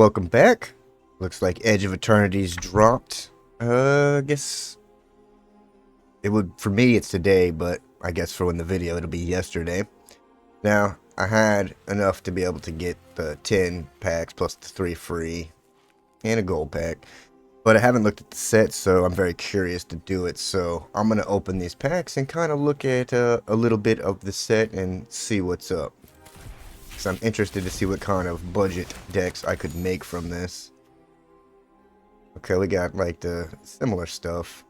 welcome back. Looks like Edge of Eternities dropped. I guess it would, for me it's today, but I guess for when the video it'll be yesterday. Now, I had enough to be able to get the 10 packs plus the 3 free and a gold pack. But I haven't looked at the set, so I'm very curious to do it. So I'm going to open these packs and kind of look at a little bit of the set and see what's up. Because I'm interested to see what kind of budget decks I could make from this. Okay, we got like the similar stuff.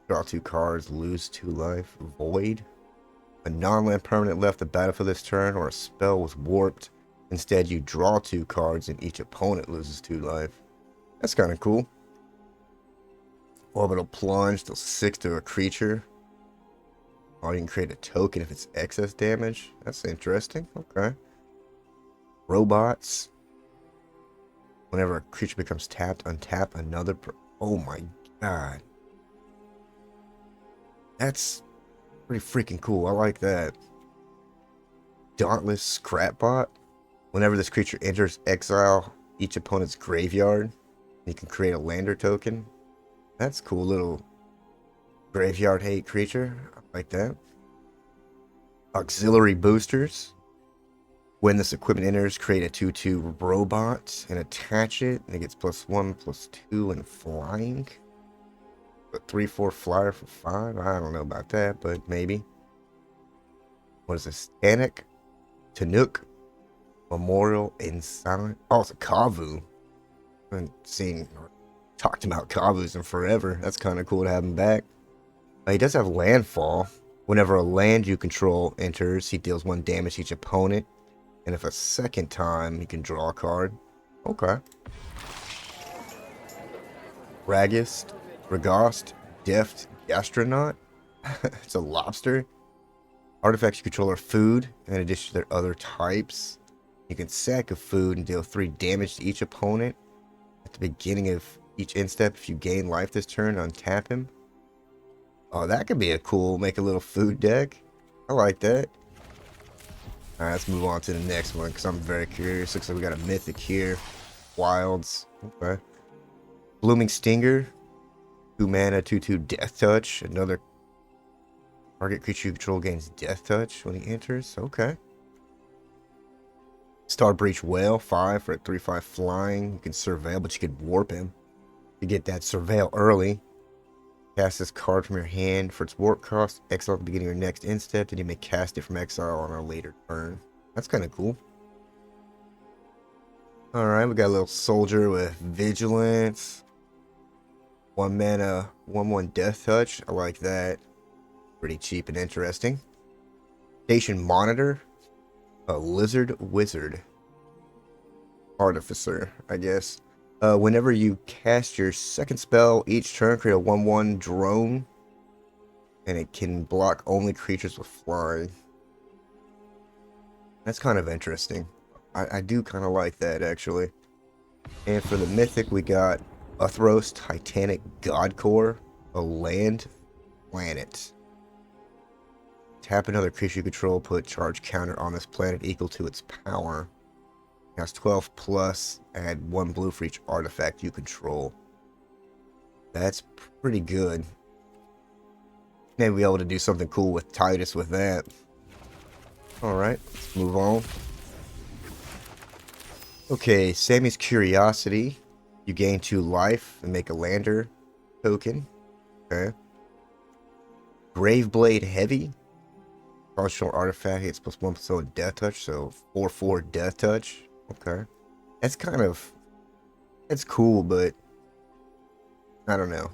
Draw 2 cards, lose 2 life, void. A non-land permanent left the battlefield this turn, or a spell was warped. Instead, you draw 2 cards and each opponent loses 2 life. That's kind of cool. Orbital plunge, deals 6 to a creature. Or you can create a token if it's excess damage. That's interesting. Okay. Robots. Whenever a creature becomes tapped, untap another. Oh my god. That's pretty freaking cool. I like that. Dauntless Scrapbot. Whenever this creature enters, exile each opponent's graveyard. You can create a lander token. That's cool little graveyard hate creature. I like that. Auxiliary boosters. When this equipment enters, create a 2/2 robot and attach it. And it gets +1/+2 and flying. A 3/4 flyer for 5. I don't know about that, but maybe. What is this? Tanuk Memorial in Silent. Oh, it's a Kavu. I haven't seen or talked about Kavus in forever. That's kind of cool to have him back. He does have landfall. Whenever a land you control enters, he deals 1 damage to each opponent. And if a second time, you can draw a card. Okay. Ragost, Deft, Gastronaut. It's a lobster. Artifacts you control are food, in addition to their other types. You can sack a food and deal 3 damage to each opponent. At the beginning of each instep, if you gain life this turn, untap him. Oh, that could be a cool, make a little food deck. I like that. Alright, let's move on to the next one, because I'm very curious. Looks like we got a mythic here. Wilds. Okay. Blooming Stinger. 2 mana, 2/2 Death Touch. Another target creature you control gains Death Touch when he enters. Okay. Star Breach Whale. 5 for a 3/5 flying. You can surveil, but you could warp him. You get that surveil early. Cast this card from your hand for its warp cost. Exile at the beginning of your next instep, and you may cast it from exile on a later turn. That's kind of cool. Alright, we got a little soldier with vigilance. 1 mana, 1/1 Death Touch. I like that. Pretty cheap and interesting. Station Monitor. A Lizard Wizard. Artificer, I guess. Whenever you cast your second spell each turn, create a 1/1 drone. And it can block only creatures with flying. That's kind of interesting. I do kind of like that, actually. And for the mythic, we got Uthros Titanic Godcore, a land planet. Tap another creature you control, put charge counter on this planet equal to its power. It has 12 plus, add 1 blue for each artifact you control. That's pretty good. Maybe be able to do something cool with Titus with that. Alright, let's move on. Okay, Sammy's Curiosity. You gain 2 life and make a lander token. Okay. Graveblade Heavy. Functional artifact, it's +1/+0 Death Touch, so 4/4 Death Touch. Okay. That's kind of... It's cool, but... I don't know.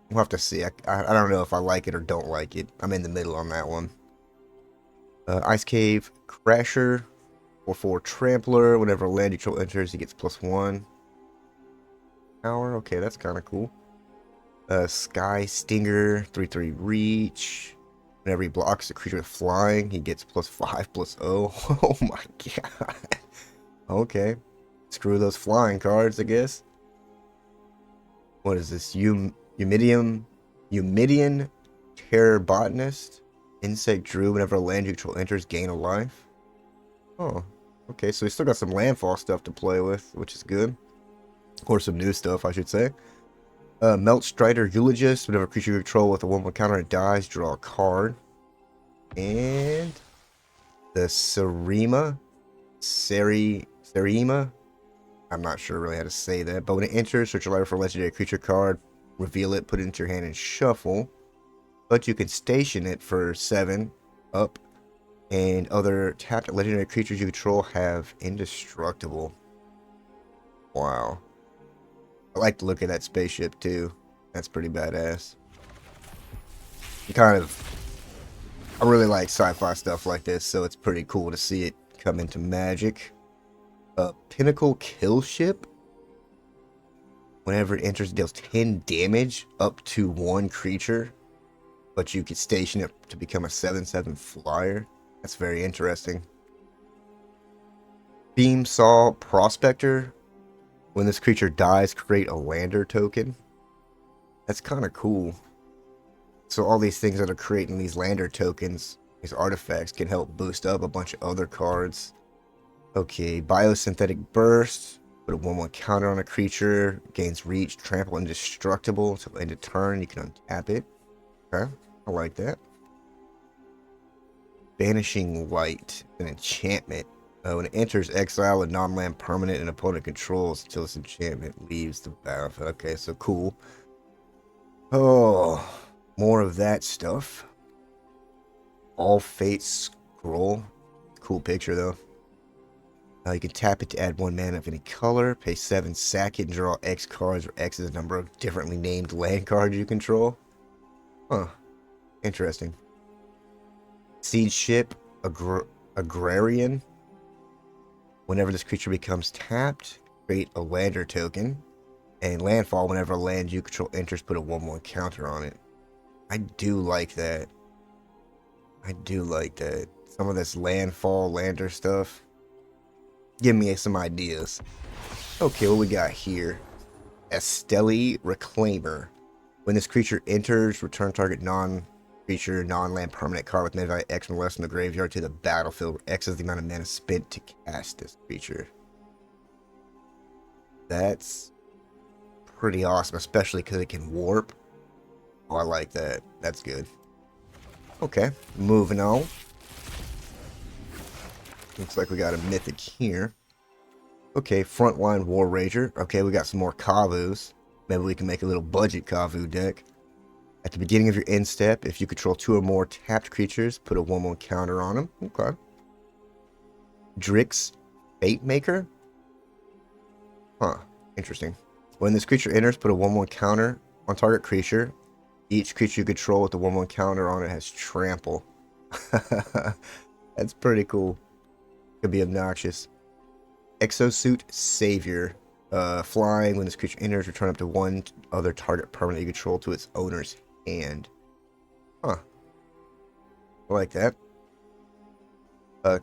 We'll have to see. I don't know if I like it or don't like it. I'm in the middle on that one. Ice Cave Crasher. 4/4 Trampler. Whenever a land you control enters, he gets +1 power. Okay, that's kind of cool. Sky Stinger. 3/3 Reach. Whenever he blocks a creature with flying, he gets +5/+0. Oh my god. Okay. Screw those flying cards, I guess. What is this? Eumidian Terror Botanist. Insect Druid. Whenever a land you control enters, gain a life. Oh. Okay, so we still got some landfall stuff to play with, which is good. Or some new stuff, I should say. Melt Strider Eulogist. Whenever a creature you control with a 1/1 counter dies, draw a card. And the Serima. I'm not sure really how to say that, but when it enters, search your library for a legendary creature card, reveal it, put it into your hand, and shuffle. But you can station it for 7 up, and other tapped legendary creatures you control have indestructible. Wow. I like to look at that spaceship too. That's pretty badass. I really like sci-fi stuff like this, so it's pretty cool to see it come into Magic. Pinnacle Kill Ship. Whenever it enters, it deals 10 damage up to 1 creature, but you can station it to become a 7/7 flyer. That's very interesting. Beam Saw Prospector. When this creature dies, create a lander token. That's kind of cool. So all these things that are creating these lander tokens, these artifacts, can help boost up a bunch of other cards. Okay, Biosynthetic Burst. Put a 1/1 counter on a creature. Gains reach, trample, indestructible until end of turn. You can untap it. Okay, I like that. Vanishing Light. An enchantment. When it enters, exile a non-land permanent an opponent controls until this enchantment leaves the battlefield. Okay, so cool. Oh, more of that stuff. All Fate Scroll. Cool picture, though. You can tap it to add 1 mana of any color. Pay 7, sack it, and draw X cards, where X is the number of differently named land cards you control. Huh. Interesting. Seed Ship. Agrarian. Whenever this creature becomes tapped, create a lander token. And landfall, whenever a land you control enters, put a 1/1 counter on it. I do like that. I do like that. Some of this landfall, lander stuff. Give me some ideas. Okay, what we got here? Esteli Reclaimer. When this creature enters, return target non-creature, non-land permanent card with mana value X or less from the graveyard to the battlefield, where X is the amount of mana spent to cast this creature. That's pretty awesome, especially because it can warp. Oh, I like that. That's good. Okay, moving on. Looks like we got a mythic here. Okay, Frontline War Rager. Okay, we got some more Kavus. Maybe we can make a little budget Kavu deck. At the beginning of your end step, if you control 2 or more tapped creatures, put a 1/1 counter on them. Okay. Drix Fate Maker. Huh, interesting. When this creature enters, put a 1/1 counter on target creature. Each creature you control with the 1/1 counter on it has trample. That's pretty cool. Could be obnoxious. Exosuit Savior. Flying. When this creature enters, return up to 1 other target permanent you control to its owner's hand. Huh. I like that.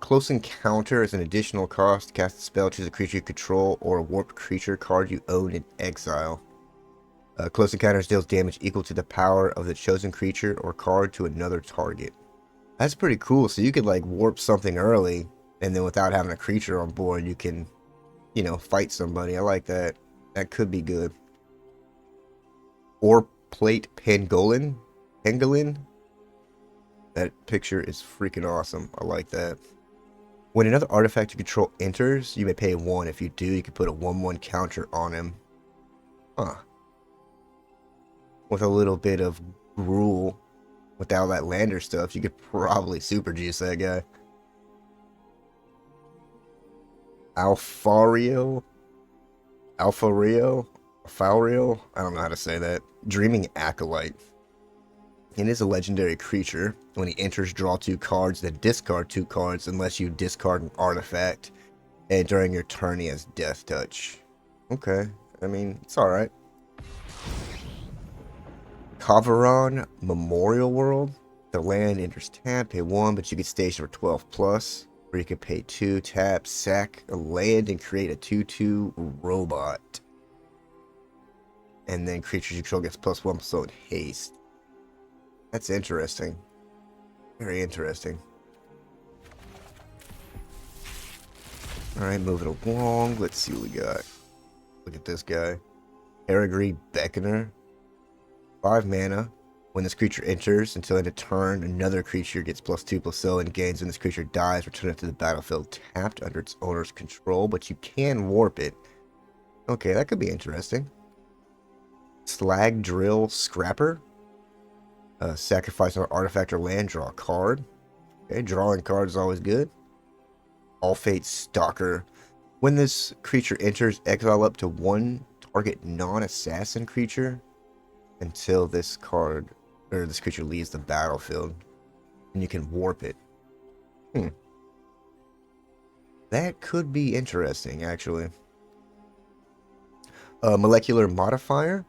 Close Encounter is an additional cost. Cast a spell, choose a creature you control or a warped creature card you own in exile. Close Encounters deals damage equal to the power of the chosen creature or card to another target. That's pretty cool. So you could like warp something early, and then without having a creature on board, you can, you know, fight somebody. I like that. That could be good. Ore Plate Pangolin. That picture is freaking awesome. I like that. When another artifact you control enters, you may pay 1. If you do, you can put a 1/1 counter on him. Huh. With a little bit of gruel, without that lander stuff, you could probably super juice that guy. Alfario? I don't know how to say that. Dreaming Acolyte. It is a legendary creature. When he enters, draw 2 cards, then discard 2 cards unless you discard an artifact. And during your turn, he has Death Touch. Okay. I mean, it's alright. Kavaron Memorial World. The land enters tap, pay 1, but you can station for 12+. Or you can pay 2, tap, sack a land, and create a 2/2 robot. And then creatures you control gets +1 so in haste. That's interesting. Very interesting. Alright, moving along. Let's see what we got. Look at this guy. Peregrine Beckoner. 5 mana. When this creature enters, until end of turn, another creature gets +2/+0 and gains. When this creature dies, return it to the battlefield tapped under its owner's control, but you can warp it. Okay, that could be interesting. Slag Drill Scrapper. Sacrifice an artifact or land, draw a card. Okay, drawing cards is always good. All Fate Stalker. When this creature enters, exile up to 1 target non-assassin creature until this card or this creature leaves the battlefield, and you can warp it. That could be interesting, actually. Molecular Modifier.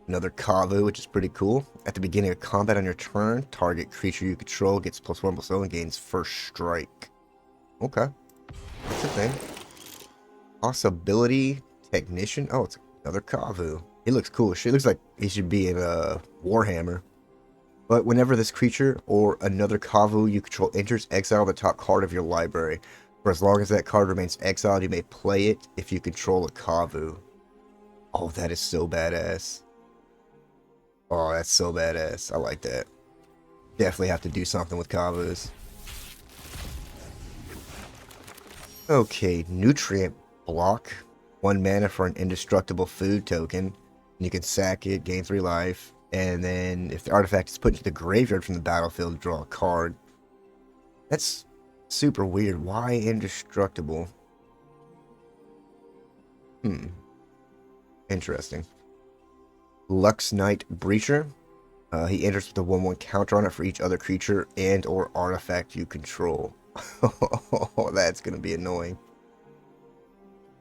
Another Kavu, which is pretty cool. At the beginning of combat on your turn, target creature you control gets +1/+0 and gains first strike. Okay. That's a thing. Possibility Technician. Oh, it's another Kavu. He looks cool. He looks like he should be in a Warhammer. But whenever this creature or another Kavu you control enters, exile the top card of your library. For as long as that card remains exiled, you may play it if you control a Kavu. Oh, that is so badass. Oh, that's so badass. I like that. Definitely have to do something with Kavus. Okay, Nutrient Block. 1 mana for an indestructible food token. You can sack it, gain 3 life. And then if the artifact is put into the graveyard from the battlefield, draw a card. That's super weird. Why indestructible? Interesting. Lux Knight Breacher. He enters with a 1/1 counter on it for each other creature and or artifact you control. Oh, that's going to be annoying.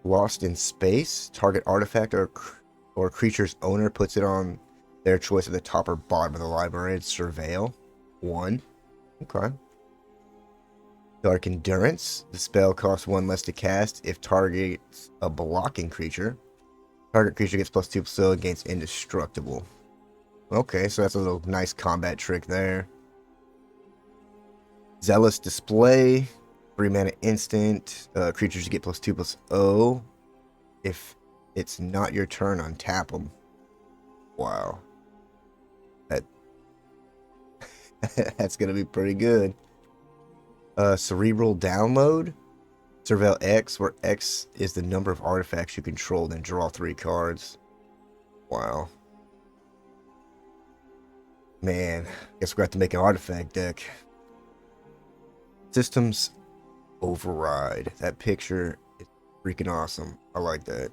Lost in Space. Target artifact or creature's owner puts it on their choice at the top or bottom of the library. It's Surveil. 1. Okay. Dark Endurance. The spell costs 1 less to cast if targets a blocking creature. Target creature gets +2/+0 and gains indestructible. Okay, so that's a little nice combat trick there. Zealous Display. 3 mana instant. Creatures get +2/+0. If it's not your turn, untap them. Wow. That's going to be pretty good. Cerebral Download. Surveil X, where X is the number of artifacts you control, then draw 3 cards. Wow. Man, guess we're going to have to make an artifact deck. Systems Override. That picture is freaking awesome. I like that.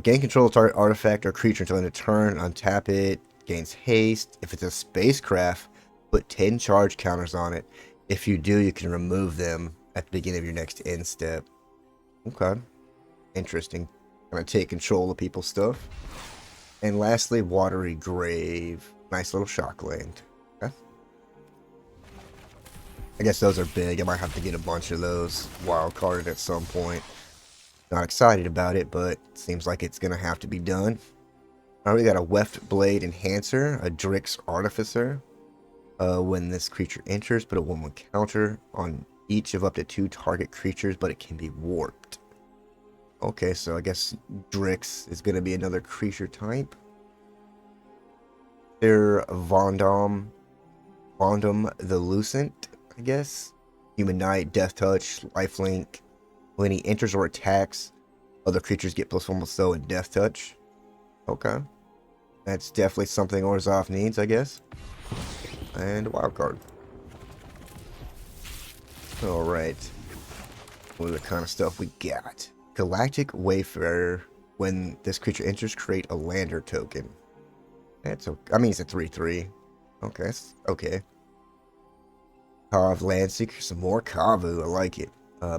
Gain control of target artifact or creature until end of turn. Untap it. Gains haste. If it's a spacecraft, put 10 charge counters on it. If you do, you can remove them at the beginning of your next end step. Okay. Interesting. Gonna take control of people's stuff. And lastly, Watery Grave. Nice little shock land. Okay. I guess those are big. I might have to get a bunch of those wild carded at some point. Not excited about it, but seems like it's gonna have to be done. Alright, we got a Weft Blade Enhancer, a Drix Artificer. When this creature enters, put a 1/1 counter on each of up to 2 target creatures, but it can be warped. Okay, so I guess Drix is going to be another creature type. They're Vondom the Lucent, I guess. Human Knight, Death Touch, Lifelink. When he enters or attacks, other creatures get +1/+0 and Death Touch. Okay. That's definitely something Orzhov needs, I guess. And a wild card. Alright. What are the kind of stuff we got? Galactic Wayfarer. When this creature enters, create a lander token. That's okay. I mean, it's a 3/3. Okay, okay. Kav Landseeker, some more Kavu. I like it.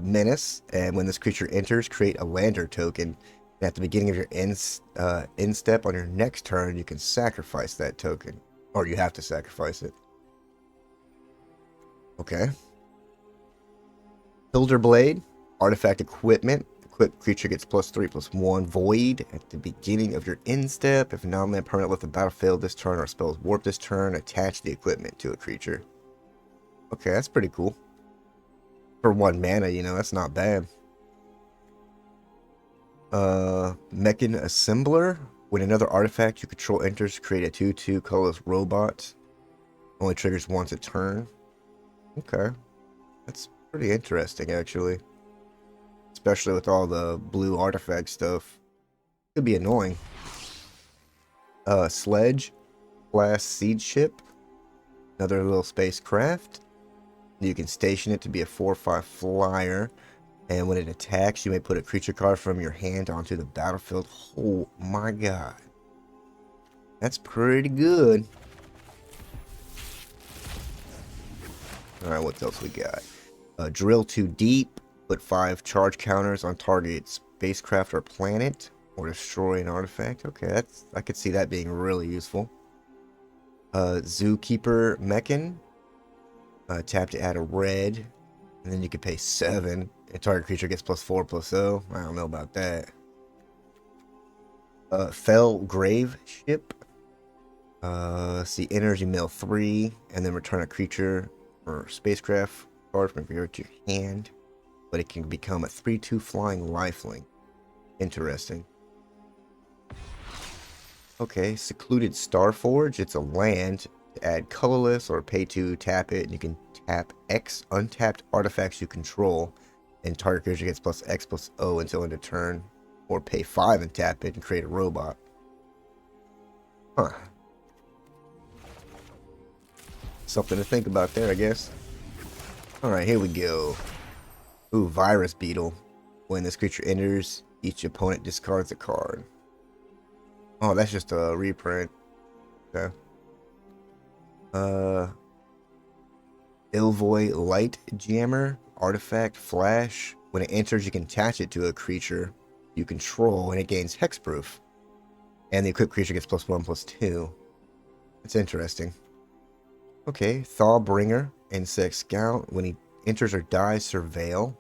Menace. And when this creature enters, create a lander token. And at the beginning of your end step on your next turn, you can sacrifice that token. Or you have to sacrifice it. Okay. Hilder Blade. Artifact equipment. Equipped creature gets +3/+1 void at the beginning of your end step. If a non-land permanent left the battlefield this turn or spells warp this turn, attach the equipment to a creature. Okay, that's pretty cool. For 1 mana, you know, that's not bad. Mechan Assembler. When another artifact you control enters, create a 2/2 colorless robot. Only triggers once a turn. Okay. That's pretty interesting, actually. Especially with all the blue artifact stuff. Could be annoying. Sledge. Class Seed Ship. Another little spacecraft. You can station it to be a 4/5 flyer. And when it attacks, you may put a creature card from your hand onto the battlefield. Oh my god. That's pretty good. Alright, what else we got? Drill too deep. Put 5 charge counters on target spacecraft or planet. Or destroy an artifact. Okay, I could see that being really useful. Zookeeper Mechan. Tap to add a red. And then you can pay 7. A target creature gets +4/+0. I don't know about that. Fell Grave Ship. See, energy mill 3, and then return a creature or spacecraft card from your to your hand. But it can become a 3/2 flying lifelink. Interesting. Okay, Secluded Starforge. It's a land. To add colorless or pay to tap it, and you can tap X untapped artifacts you control, and target creature gets +X/+0 until end of turn, or pay 5 and tap it and create a robot. Huh. Something to think about there, I guess. Alright, here we go. Ooh, Virus Beetle. When this creature enters, each opponent discards a card. Oh, that's just a reprint. Okay. Ilvoy Light Jammer. Artifact Flash. When it enters, you can attach it to a creature you control, and it gains hexproof. And the equipped creature gets +1/+2. That's interesting. Okay, Thawbringer, Insect Scout. When he enters or dies, Surveil.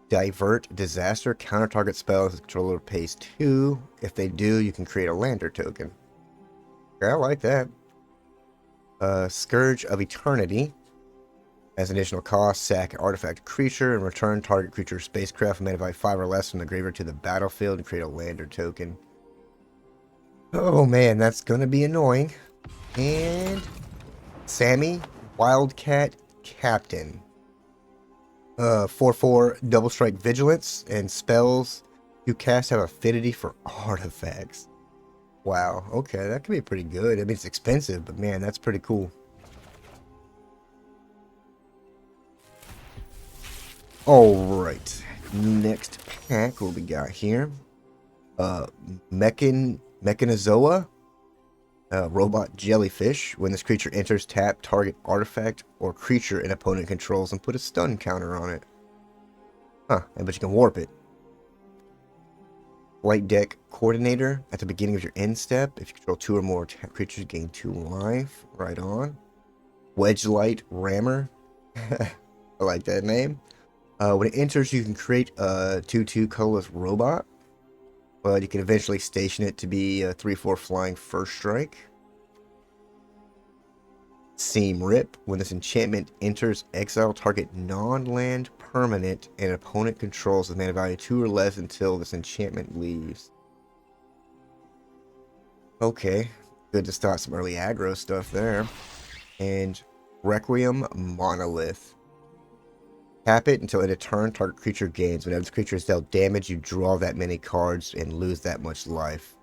Divert Disaster. Counter target spells. The controller pays 2. If they do, you can create a lander token. Okay, I like that. Scourge of Eternity. As an additional cost, sack an artifact creature and return target creature spacecraft made by 5 or less from the graveyard to the battlefield and create a lander token. Oh man, that's gonna be annoying. And Sammy, Wildcat Captain. 4/4 double strike vigilance, and spells you cast have affinity for artifacts. Wow, okay, that could be pretty good. I mean, it's expensive, but man, that's pretty cool. Alright, next pack, what we got here? Mechanizoa. Robot Jellyfish. When this creature enters, tap target artifact or creature an opponent controls and put a stun counter on it. Huh, but you can warp it. Flight Deck Coordinator. At the beginning of your end step, if you control 2 or more creatures, gain 2 life. Right on. Wedgelight Rammer. I like that name. When it enters, you can create a 2/2 colorless robot. But you can eventually station it to be a 3/4 flying first strike. Seam Rip. When this enchantment enters, exile target non-land permanent and opponent controls with mana value 2 or less until this enchantment leaves. Okay, good to start some early aggro stuff there. And Requiem Monolith. Tap it until end of turn, target creature gains. Whenever this creature is dealt damage, you draw that many cards and lose that much life.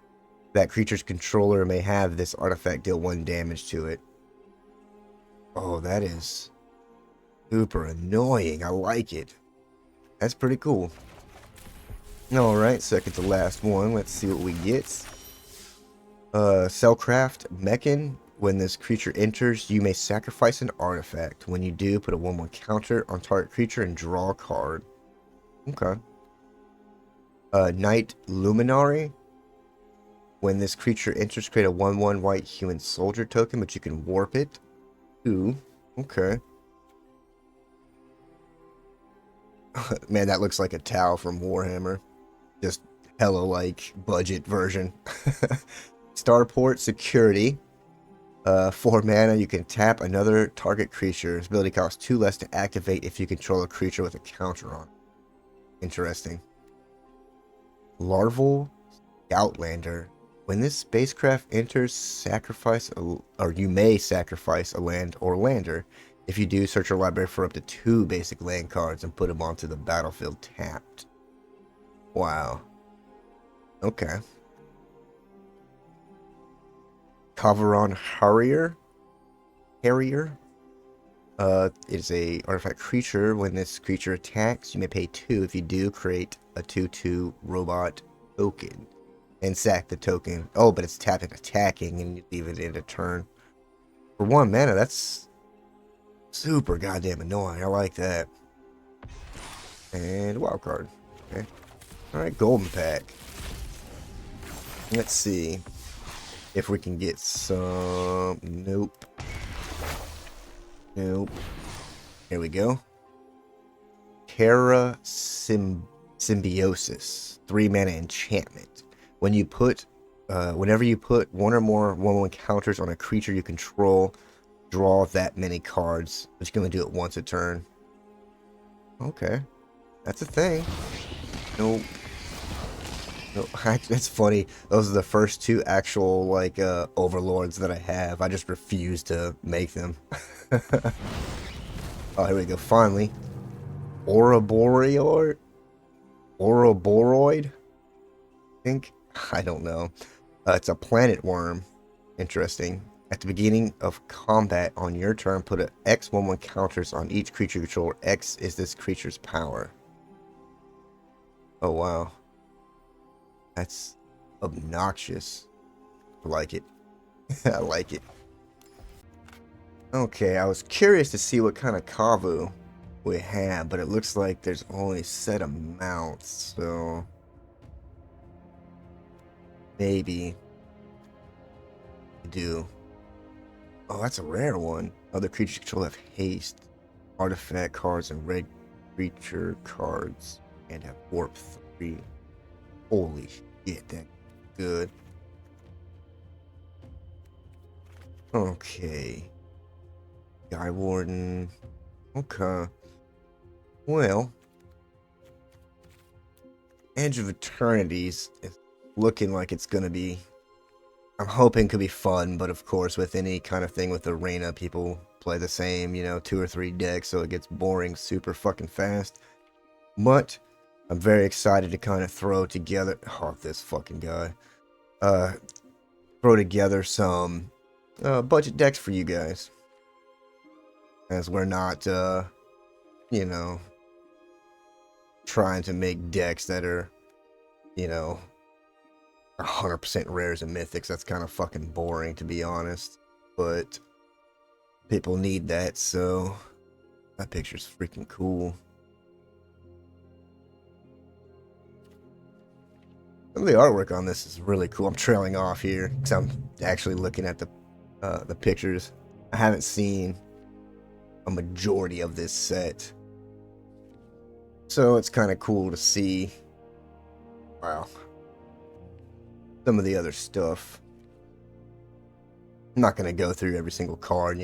That creature's controller may have this artifact deal 1 damage to it. Oh, that is super annoying. I like it. That's pretty cool. Alright, second to last one. Let's see what we get. Cellcraft Mechan. When this creature enters, you may sacrifice an artifact. When you do, put a 1/1 counter on target creature and draw a card. Okay. Knight Luminary. When this creature enters, create a 1/1 white human soldier token, but you can warp it. Ooh, okay. Man, that looks like a Tau from Warhammer. Just hella like budget version. Starport Security. 4 mana, you can tap another target creature. Its ability costs 2 less to activate if you control a creature with a counter on. Interesting. Larval Outlander. When this spacecraft enters, or you may sacrifice a land or lander. If you do, search your library for up to 2 basic land cards and put them onto the battlefield tapped. Wow. Okay. Kavaron Harrier. Is a artifact creature. When this creature attacks, you may pay 2. If you do, create a 2/2 robot token and sack the token. Oh, but it's tapped and attacking, and you leave it in a turn. For 1 mana, that's super goddamn annoying. I like that. And wild card. Okay. All right, golden pack. Let's see if we can get some. Nope. Nope. Here we go. Terra Symbiosis. 3 mana enchantment. When you put, whenever you put 1 or more 1/1 counters on a creature you control, draw that many cards. But you can only do it once a turn. Okay. That's a thing. Nope. No, that's funny. Those are the first 2 actual, like, overlords that I have. I just refuse to make them. Oh, here we go. Finally. Ouroboreoid? I think? I don't know. It's a planet worm. Interesting. At the beginning of combat on your turn, put a X 1/1 counters on each creature you control. X is this creature's power. Oh, wow. That's obnoxious. I like it. I like it. Okay, I was curious to see what kind of Kavu we have, but it looks like there's only set amounts, so maybe we do. Oh, that's a rare one. Other creatures control have haste, artifact cards, and red creature cards, and have warp 3. Holy shit, that's good. Okay. Guy Warden. Okay. Well, Edge of Eternities is looking like it's gonna be, I'm hoping could be fun, but of course with any kind of thing with Arena, people play the same, 2 or 3 decks, so it gets boring super fucking fast. But I'm very excited to kind of throw together, oh, this fucking guy, throw together some budget decks for you guys, as we're not, trying to make decks that are, 100% rares and mythics. That's kind of fucking boring, to be honest. But people need that, so that picture's freaking cool. Some of the artwork on this is really cool. I'm trailing off here because I'm actually looking at the pictures. I haven't seen a majority of this set, so it's kind of cool to see. Wow. Some of the other stuff. I'm not going to go through every single card,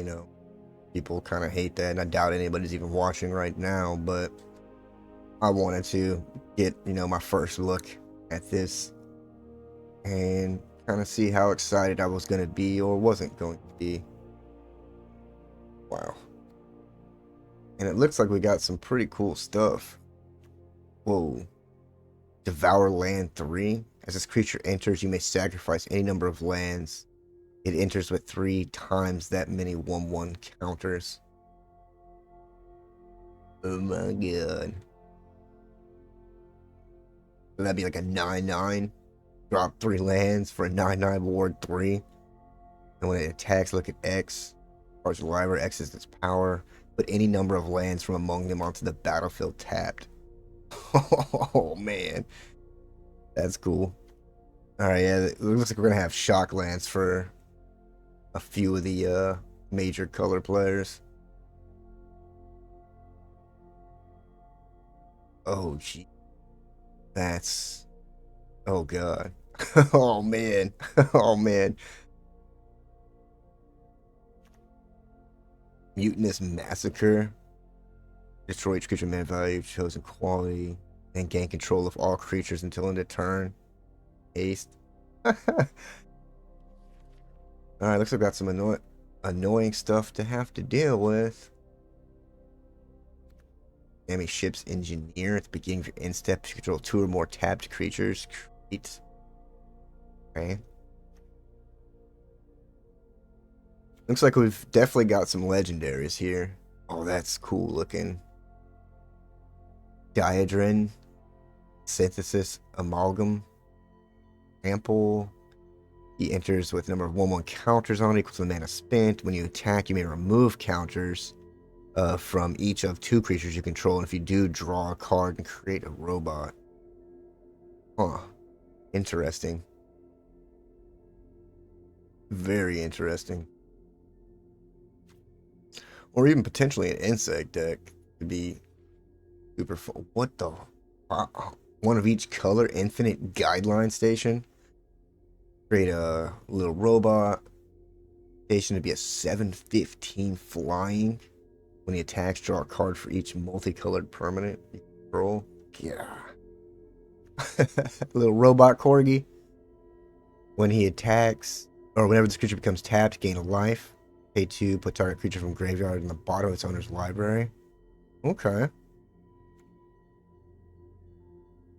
People kind of hate that, and I doubt anybody's even watching right now, but I wanted to get, my first look at this and kind of see how excited I was going to be or wasn't going to be. Wow. And it looks like we got some pretty cool stuff. Whoa. Devour Land 3. As this creature enters, you may sacrifice any number of lands. It enters with 3 times that many 1/1 counters. Oh my god. So that'd be like a 9/9. Drop 3 lands for a 9/9 ward 3. And when it attacks, look at X. Cards your library. X is its power. Put any number of lands from among them onto the battlefield tapped. Oh man. That's cool. Alright, yeah, it looks like we're gonna have shock lands for a few of the major color players. Oh gee. That's, oh god. Oh man. Oh man. Mutinous Massacre. Destroy each creature man value, chosen quality. and gain control of all creatures until end of turn. Haste. Alright, looks like I've got some annoying stuff to have to deal with. Enemy ship's engineer. At the beginning of your end step, you control 2 or more tapped creatures. Great. Okay. Looks like we've definitely got some legendaries here. Oh, that's cool looking. Diadrin, Synthesis, Amalgam, Ample. He enters with a number of 1/1 counters on it, equal to the mana spent. When you attack, you may remove counters from each of 2 creatures you control, and if you do, draw a card and create a robot. Huh. Interesting. Very interesting. Or even potentially an insect deck could be super fun. What the? One of each color, infinite guideline station. Create a little robot. Station to be a 7/15 flying. When he attacks, draw a card for each multicolored permanent you control. Yeah. Little robot corgi. When he attacks, or whenever this creature becomes tapped, gain a life. Pay 2, put target creature from graveyard in the bottom of its owner's library. Okay.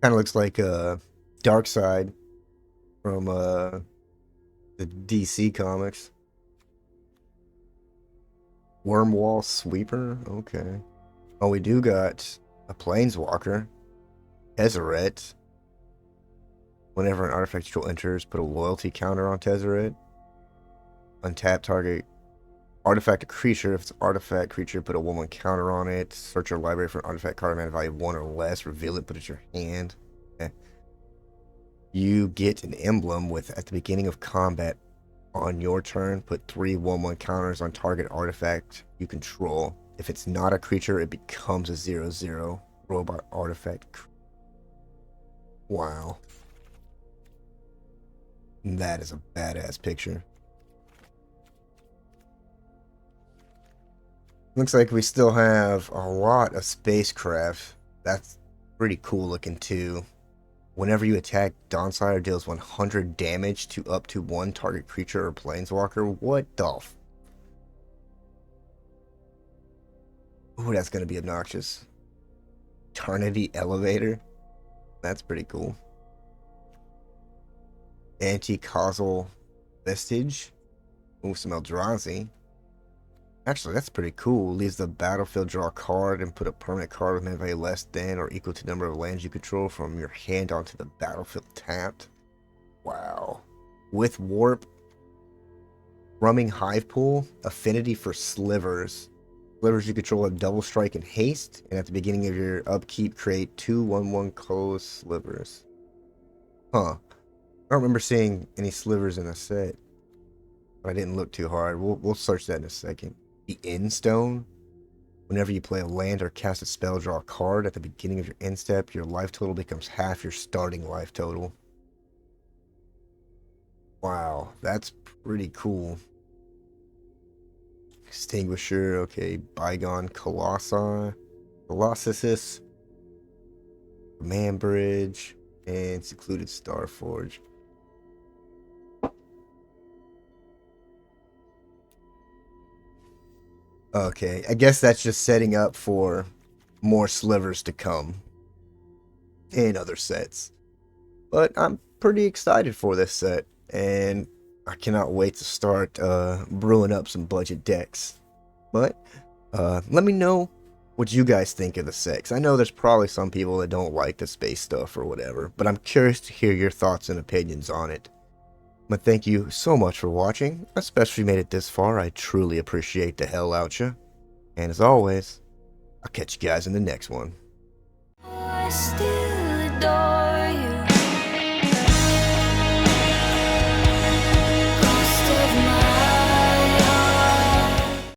Kind of looks like Dark Side from the DC comics. Wormwall Sweeper. Okay. Oh, we do got a Planeswalker. Tezzeret. Whenever an artifact control enters, put a loyalty counter on Tezzeret. Untap target artifact a creature. If it's an artifact creature, put a 1/1 counter on it. Search your library for an artifact card mana value of 1 or less. Reveal it, put it in your hand. You get an emblem with, at the beginning of combat on your turn, put 3 1/1 counters on target artifact you control. If it's not a creature, it becomes a 0/0 robot artifact. Wow. That is a badass picture. Looks like we still have a lot of spacecraft. That's pretty cool looking too. Whenever you attack, Dawnslayer deals 100 damage to up to 1 target creature or planeswalker. What the f... Ooh, that's going to be obnoxious. Eternity Elevator. That's pretty cool. Anti-causal Vestige. Ooh, some Eldrazi. Actually, that's pretty cool. Leaves the battlefield, draw a card, and put a permanent card with mana value less than or equal to the number of lands you control from your hand onto the battlefield tapped. Wow. With Warp, Rumming Hive Pool, Affinity for Slivers. Slivers you control have double strike and haste, and at the beginning of your upkeep, create 2 1/1 closed slivers. Huh. I don't remember seeing any slivers in a set, but I didn't look too hard. We'll search that in a second. The End Stone. Whenever you play a land or cast a spell, draw a card. At the beginning of your end step, your life total becomes half your starting life total. Wow, that's pretty cool. Extinguisher, okay. Bygone Colossus, Man Bridge, and Secluded Starforge. Okay, I guess that's just setting up for more slivers to come in other sets. But I'm pretty excited for this set, and I cannot wait to start brewing up some budget decks. But let me know what you guys think of the set. I know there's probably some people that don't like the space stuff or whatever, but I'm curious to hear your thoughts and opinions on it. But thank you so much for watching, especially made it this far. I truly appreciate the hell out you. And as always, I'll catch you guys in the next one. I still adore